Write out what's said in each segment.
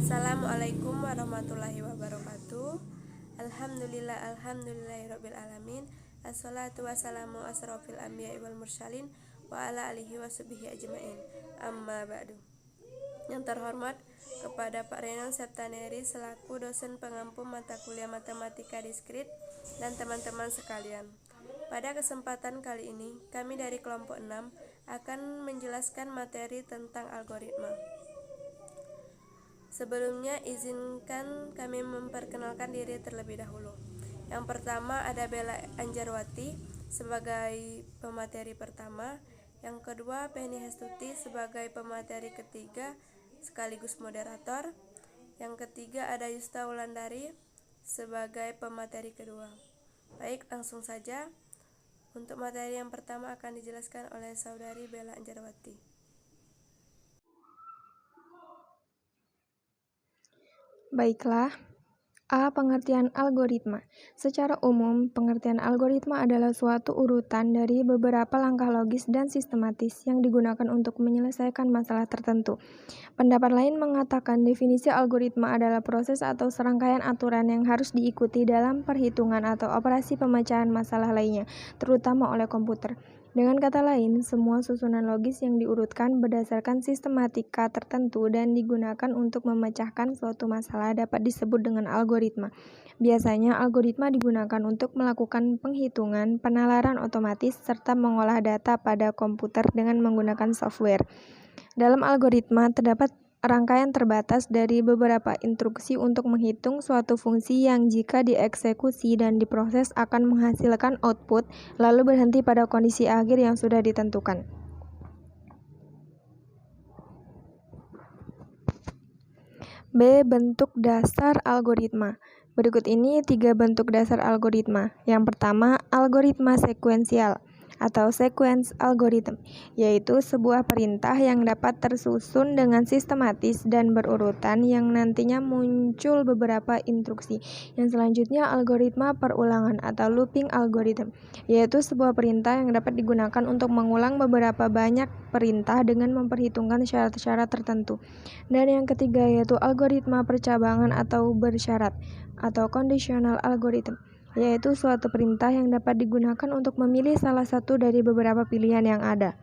Assalamualaikum warahmatullahi wabarakatuh. Alhamdulillahirabbil alamin. Assalatu wassalamu asrofil anbiya'i wal mursalin wa ala alihi washabihi ajmain. Amma ba'du. Yang terhormat kepada Pak Renon Septaneri selaku dosen pengampu mata kuliah matematika diskrit dan teman-teman sekalian. Pada kesempatan kali ini, kami dari kelompok 6 akan menjelaskan materi tentang algoritma. Sebelumnya, izinkan kami memperkenalkan diri terlebih dahulu. Yang pertama ada Bella Anjarwati sebagai pemateri pertama. Yang kedua, Penny Hestuti sebagai pemateri ketiga sekaligus moderator. Yang ketiga ada Yusta Wulandari sebagai pemateri kedua. Baik, langsung saja. Untuk materi yang pertama akan dijelaskan oleh saudari Bella Anjarwati. Baiklah, A. Pengertian algoritma. Secara umum, pengertian algoritma adalah suatu urutan dari beberapa langkah logis dan sistematis yang digunakan untuk menyelesaikan masalah tertentu. Pendapat lain mengatakan definisi algoritma adalah proses atau serangkaian aturan yang harus diikuti dalam perhitungan atau operasi pemecahan masalah lainnya, terutama oleh komputer. Dengan kata lain, semua susunan logis yang diurutkan berdasarkan sistematika tertentu dan digunakan untuk memecahkan suatu masalah dapat disebut dengan algoritma. Biasanya, algoritma digunakan untuk melakukan penghitungan, penalaran otomatis, serta mengolah data pada komputer dengan menggunakan software. Dalam algoritma, terdapat rangkaian terbatas dari beberapa instruksi untuk menghitung suatu fungsi yang jika dieksekusi dan diproses akan menghasilkan output, lalu berhenti pada kondisi akhir yang sudah ditentukan. B. Bentuk dasar algoritma. Berikut ini 3 bentuk dasar algoritma. Yang pertama, algoritma sekuensial atau sequence algorithm, yaitu sebuah perintah yang dapat tersusun dengan sistematis dan berurutan yang nantinya muncul beberapa instruksi. Yang selanjutnya, algoritma perulangan atau looping algorithm, yaitu sebuah perintah yang dapat digunakan untuk mengulang beberapa banyak perintah dengan memperhitungkan syarat-syarat tertentu. Dan yang ketiga yaitu algoritma percabangan atau bersyarat atau conditional algorithm, yaitu suatu perintah yang dapat digunakan untuk memilih salah satu dari beberapa pilihan yang ada.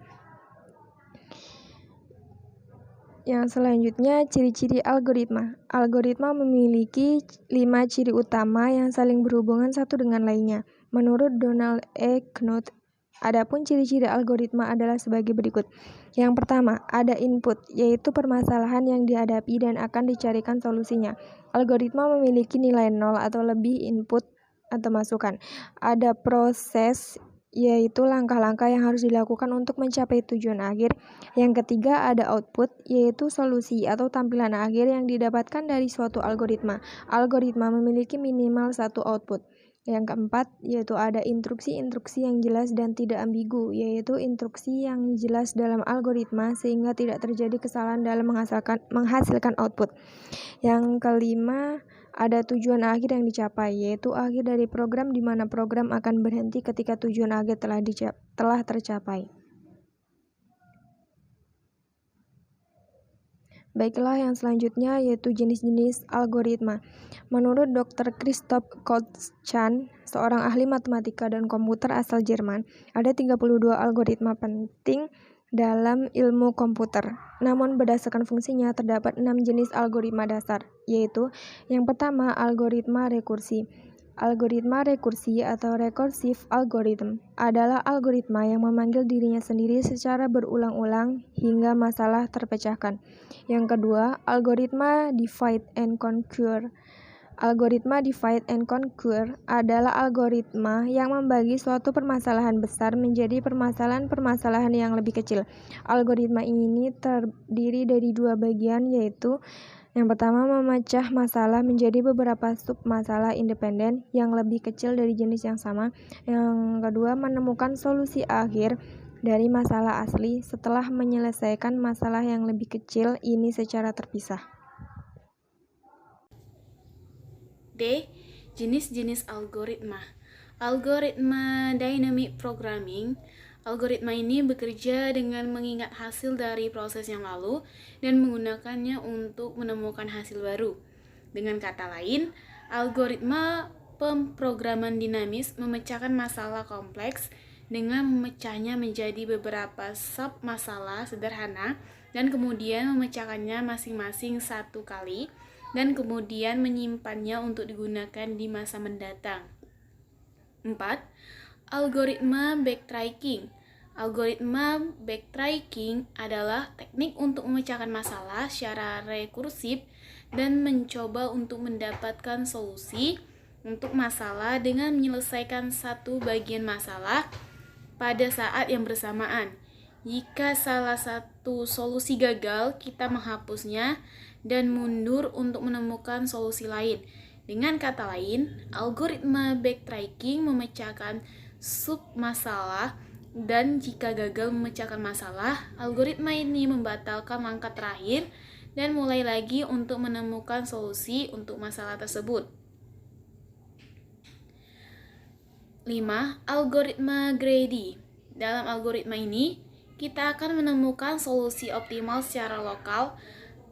Yang selanjutnya, ciri-ciri algoritma. Algoritma memiliki 5 ciri utama yang saling berhubungan satu dengan lainnya. Menurut Donald E. Knuth, adapun ciri-ciri algoritma adalah sebagai berikut. Yang pertama, ada input, yaitu permasalahan yang dihadapi dan akan dicarikan solusinya. Algoritma memiliki nilai 0 atau lebih input atau masukan. Ada proses, yaitu langkah-langkah yang harus dilakukan untuk mencapai tujuan akhir. Yang ketiga ada output, yaitu solusi atau tampilan akhir yang didapatkan dari suatu algoritma. Algoritma memiliki minimal satu output. Yang keempat yaitu ada instruksi-instruksi yang jelas dan tidak ambigu, yaitu instruksi yang jelas dalam algoritma sehingga tidak terjadi kesalahan dalam menghasilkan output. Yang kelima ada tujuan akhir yang dicapai, yaitu akhir dari program di mana program akan berhenti ketika tujuan akhir telah tercapai. Baiklah, yang selanjutnya yaitu jenis-jenis algoritma. Menurut Dr. Christoph Koch-Chan, seorang ahli matematika dan komputer asal Jerman, ada 32 algoritma penting dalam ilmu komputer. Namun berdasarkan fungsinya terdapat 6 jenis algoritma dasar, yaitu yang pertama algoritma rekursi. Algoritma rekursi atau recursive algorithm adalah algoritma yang memanggil dirinya sendiri secara berulang-ulang hingga masalah terpecahkan. Yang kedua, algoritma divide and conquer. Algoritma divide and conquer adalah algoritma yang membagi suatu permasalahan besar menjadi permasalahan-permasalahan yang lebih kecil. Algoritma ini terdiri dari 2 bagian, yaitu yang pertama memecah masalah menjadi beberapa submasalah independen yang lebih kecil dari jenis yang sama. Yang kedua, menemukan solusi akhir dari masalah asli setelah menyelesaikan masalah yang lebih kecil ini secara terpisah. D. Jenis-jenis algoritma. Algoritma dynamic programming. Algoritma ini bekerja dengan mengingat hasil dari proses yang lalu dan menggunakannya untuk menemukan hasil baru. Dengan kata lain, algoritma pemrograman dinamis memecahkan masalah kompleks dengan memecahnya menjadi beberapa sub-masalah sederhana dan kemudian memecahkannya masing-masing satu kali dan kemudian menyimpannya untuk digunakan di masa mendatang. 4. Algoritma backtracking. Algoritma backtracking adalah teknik untuk memecahkan masalah secara rekursif dan mencoba untuk mendapatkan solusi untuk masalah dengan menyelesaikan satu bagian masalah pada saat yang bersamaan. Jika salah satu solusi gagal, kita menghapusnya dan mundur untuk menemukan solusi lain. Dengan kata lain, algoritma backtracking memecahkan sub-masalah dan jika gagal memecahkan masalah, algoritma ini membatalkan langkah terakhir dan mulai lagi untuk menemukan solusi untuk masalah tersebut. 5. Algoritma greedy. Dalam algoritma ini, kita akan menemukan solusi optimal secara lokal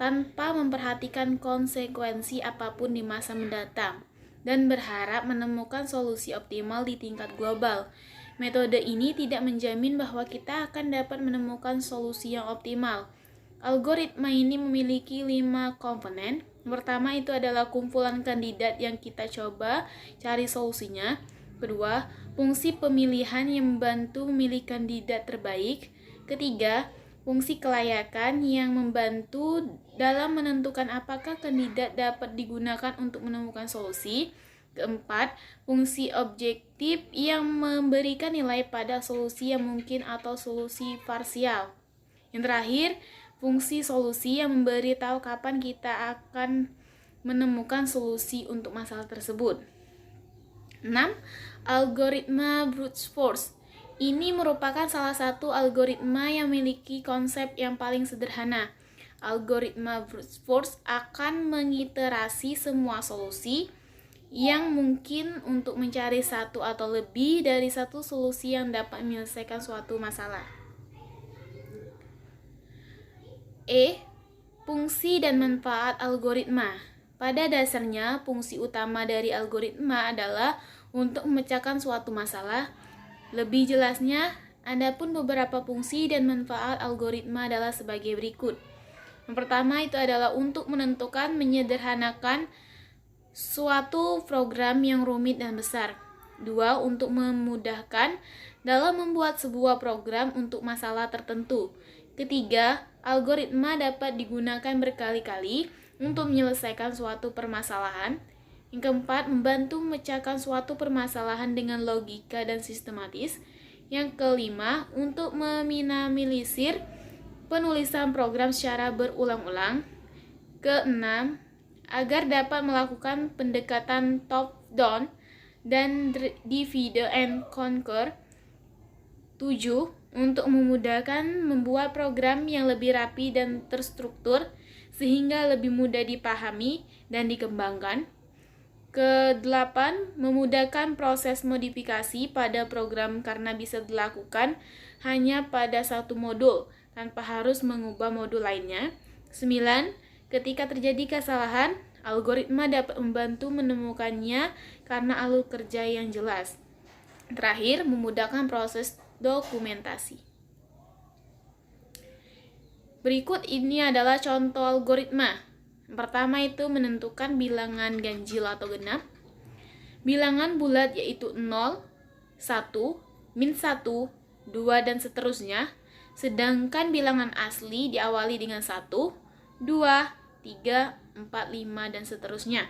tanpa memperhatikan konsekuensi apapun di masa mendatang dan berharap menemukan solusi optimal di tingkat global. Metode ini tidak menjamin bahwa kita akan dapat menemukan solusi yang optimal. Algoritma ini memiliki 5 komponen. Pertama itu adalah kumpulan kandidat yang kita coba cari solusinya. Kedua, fungsi pemilihan yang membantu memilih kandidat terbaik. Ketiga, fungsi kelayakan yang membantu dalam menentukan apakah kandidat dapat digunakan untuk menemukan solusi. Keempat, fungsi objektif yang memberikan nilai pada solusi yang mungkin atau solusi parsial. Yang terakhir, fungsi solusi yang memberitahu kapan kita akan menemukan solusi untuk masalah tersebut. 6. Algoritma brute force. Ini merupakan salah satu algoritma yang memiliki konsep yang paling sederhana. Algoritma brute force akan mengiterasi semua solusi yang mungkin untuk mencari satu atau lebih dari satu solusi yang dapat menyelesaikan suatu masalah. Fungsi dan manfaat algoritma. Pada dasarnya, fungsi utama dari algoritma adalah untuk memecahkan suatu masalah. Lebih jelasnya, adapun beberapa fungsi dan manfaat algoritma adalah sebagai berikut. Yang pertama itu adalah untuk menentukan, menyederhanakan suatu program yang rumit dan besar. 2. Untuk memudahkan dalam membuat sebuah program untuk masalah tertentu. Ketiga, algoritma dapat digunakan berkali-kali untuk menyelesaikan suatu permasalahan. Yang keempat, membantu memecahkan suatu permasalahan dengan logika dan sistematis. Yang kelima, untuk meminimalisir penulisan program secara berulang-ulang. Keenam, agar dapat melakukan pendekatan top-down dan divide and conquer. 7. Untuk memudahkan membuat program yang lebih rapi dan terstruktur sehingga lebih mudah dipahami dan dikembangkan. Ke-8, memudahkan proses modifikasi pada program karena bisa dilakukan hanya pada satu modul tanpa harus mengubah modul lainnya. 9. Ketika terjadi kesalahan, algoritma dapat membantu menemukannya karena alur kerja yang jelas. Terakhir, memudahkan proses dokumentasi. Berikut ini adalah contoh algoritma. Pertama itu menentukan bilangan ganjil atau genap. Bilangan bulat yaitu 0, 1, min 1, 2, dan seterusnya. Sedangkan bilangan asli diawali dengan 1, 2, 3, 4, 5, dan seterusnya.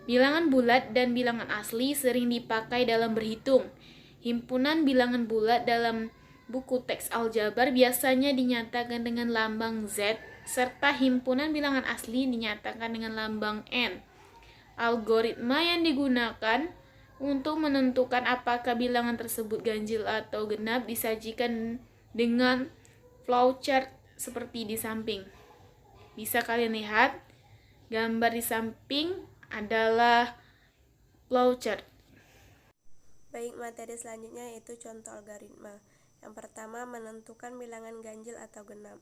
Bilangan bulat dan bilangan asli sering dipakai dalam berhitung. Himpunan bilangan bulat dalam buku teks aljabar biasanya dinyatakan dengan lambang Z, serta himpunan bilangan asli dinyatakan dengan lambang N. Algoritma yang digunakan untuk menentukan apakah bilangan tersebut ganjil atau genap disajikan dengan flowchart seperti di samping. Bisa kalian lihat, gambar di samping adalah flowchart. Baik, materi selanjutnya yaitu contoh algoritma. Yang pertama, menentukan bilangan ganjil atau genap.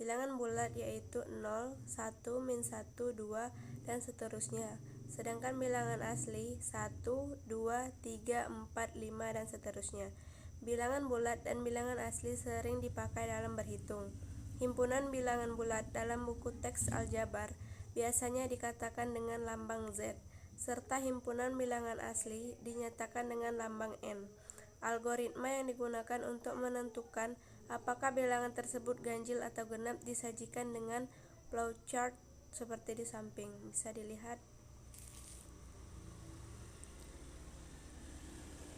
Bilangan bulat yaitu 0, 1, min 1, 2, dan seterusnya. Sedangkan bilangan asli 1, 2, 3, 4, 5, dan seterusnya. Bilangan bulat dan bilangan asli sering dipakai dalam berhitung. Himpunan bilangan bulat dalam buku teks aljabar biasanya dikatakan dengan lambang Z, serta himpunan bilangan asli dinyatakan dengan lambang N. Algoritma yang digunakan untuk menentukan apakah bilangan tersebut ganjil atau genap disajikan dengan flowchart seperti di samping. Bisa dilihat.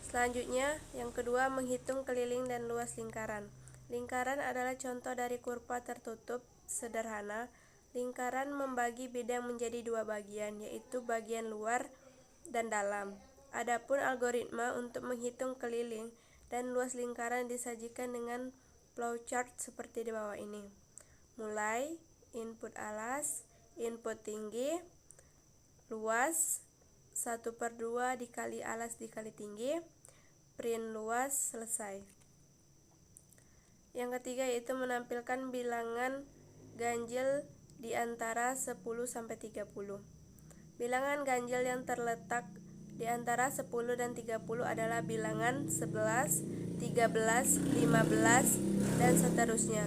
Selanjutnya, yang kedua, menghitung keliling dan luas lingkaran. Lingkaran adalah contoh dari kurva tertutup sederhana. Lingkaran membagi bidang menjadi dua bagian, yaitu bagian luar dan dalam. Adapun algoritma untuk menghitung keliling dan luas lingkaran disajikan dengan flowchart seperti di bawah ini. Mulai input alas, input tinggi, luas 1/2 dikali alas dikali tinggi, print luas, selesai. Yang ketiga yaitu menampilkan bilangan ganjil di antara 10 sampai 30. Bilangan ganjil yang terletak di antara 10 dan 30 adalah bilangan 11, 13, 15, dan seterusnya.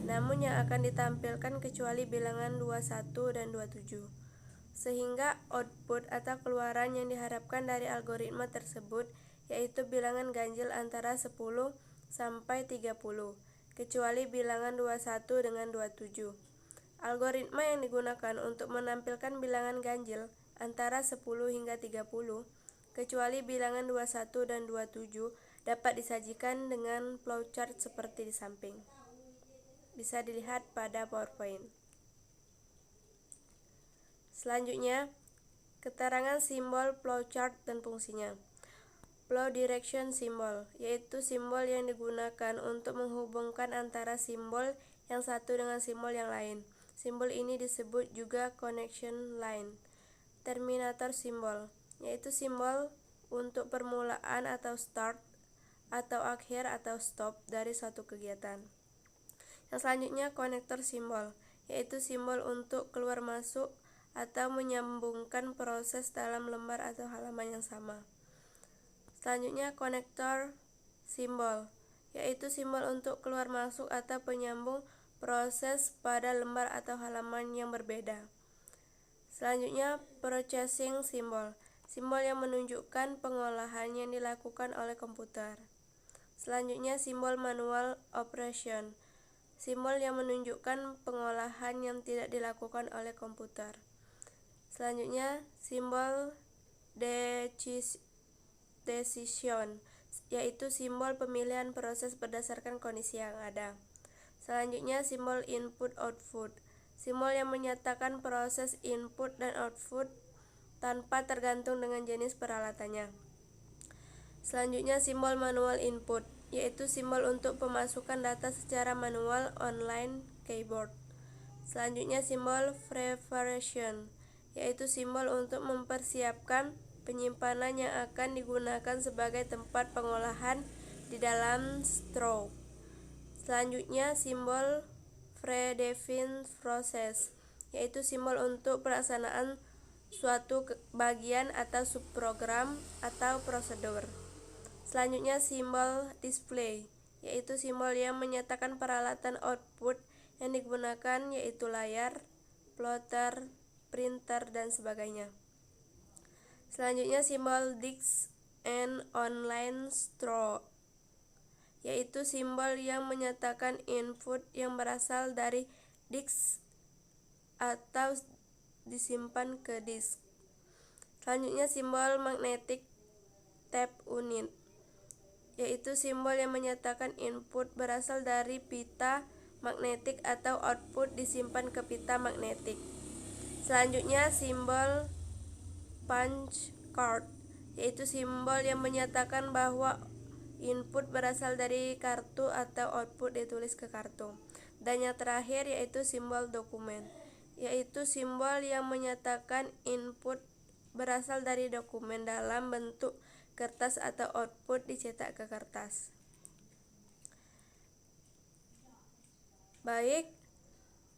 Namun yang akan ditampilkan kecuali bilangan 21 dan 27. Sehingga output atau keluaran yang diharapkan dari algoritma tersebut yaitu bilangan ganjil antara 10 sampai 30, kecuali bilangan 21 dengan 27. Algoritma yang digunakan untuk menampilkan bilangan ganjil antara 10 hingga 30, kecuali bilangan 21 dan 27, dapat disajikan dengan flowchart seperti di samping. Bisa dilihat pada PowerPoint. Selanjutnya, keterangan simbol flowchart dan fungsinya. Flow direction symbol, yaitu simbol yang digunakan untuk menghubungkan antara simbol yang satu dengan simbol yang lain. Simbol ini disebut juga connection line. Terminator symbol, yaitu simbol untuk permulaan atau start, atau akhir atau stop dari suatu kegiatan. Yang selanjutnya, konektor simbol, yaitu simbol untuk keluar masuk atau menyambungkan proses dalam lembar atau halaman yang sama. Selanjutnya, konektor simbol, yaitu simbol untuk keluar masuk atau penyambung proses pada lembar atau halaman yang berbeda. Selanjutnya, processing simbol, simbol yang menunjukkan pengolahan yang dilakukan oleh komputer. Selanjutnya, simbol manual operation, simbol yang menunjukkan pengolahan yang tidak dilakukan oleh komputer. Selanjutnya, simbol decision, yaitu simbol pemilihan proses berdasarkan kondisi yang ada. Selanjutnya, simbol input-output, simbol yang menyatakan proses input dan output tanpa tergantung dengan jenis peralatannya. Selanjutnya, simbol manual input, yaitu simbol untuk pemasukan data secara manual online keyboard. Selanjutnya, simbol preparation, yaitu simbol untuk mempersiapkan penyimpanan yang akan digunakan sebagai tempat pengolahan di dalam stroke. Selanjutnya, simbol predefined process, yaitu simbol untuk pelaksanaan suatu bagian atau subprogram atau prosedur. Selanjutnya, simbol display, yaitu simbol yang menyatakan peralatan output yang digunakan, yaitu layar, plotter, printer, dan sebagainya. Selanjutnya, simbol disk and online store, yaitu simbol yang menyatakan input yang berasal dari disk atau disimpan ke disk. Selanjutnya, simbol magnetic tape unit, yaitu simbol yang menyatakan input berasal dari pita magnetik atau output disimpan ke pita magnetik. Selanjutnya, simbol punch card, yaitu simbol yang menyatakan bahwa input berasal dari kartu atau output ditulis ke kartu. Dan yang terakhir yaitu simbol dokumen, yaitu simbol yang menyatakan input berasal dari dokumen dalam bentuk kertas atau output dicetak ke kertas. Baik,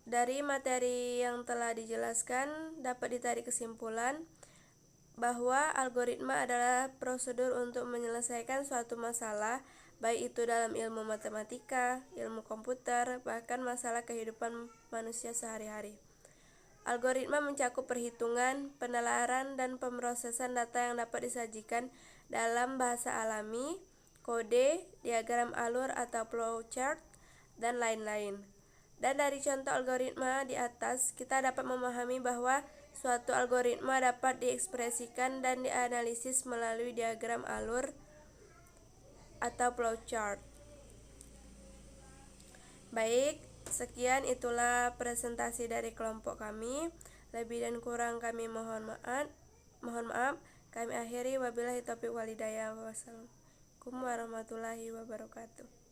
dari materi yang telah dijelaskan dapat ditarik kesimpulan bahwa algoritma adalah prosedur untuk menyelesaikan suatu masalah, baik itu dalam ilmu matematika, ilmu komputer, bahkan masalah kehidupan manusia sehari-hari. Algoritma mencakup perhitungan, penalaran, dan pemrosesan data yang dapat disajikan dalam bahasa alami, kode, diagram alur atau flowchart, dan lain-lain. Dan dari contoh algoritma di atas, kita dapat memahami bahwa suatu algoritma dapat diekspresikan dan dianalisis melalui diagram alur atau flowchart. Baik, sekian itulah presentasi dari kelompok kami. Lebih dan kurang kami mohon maaf. Kami akhiri, wabillahi taufiq walhidayah. Wassalamualaikum warahmatullahi wabarakatuh.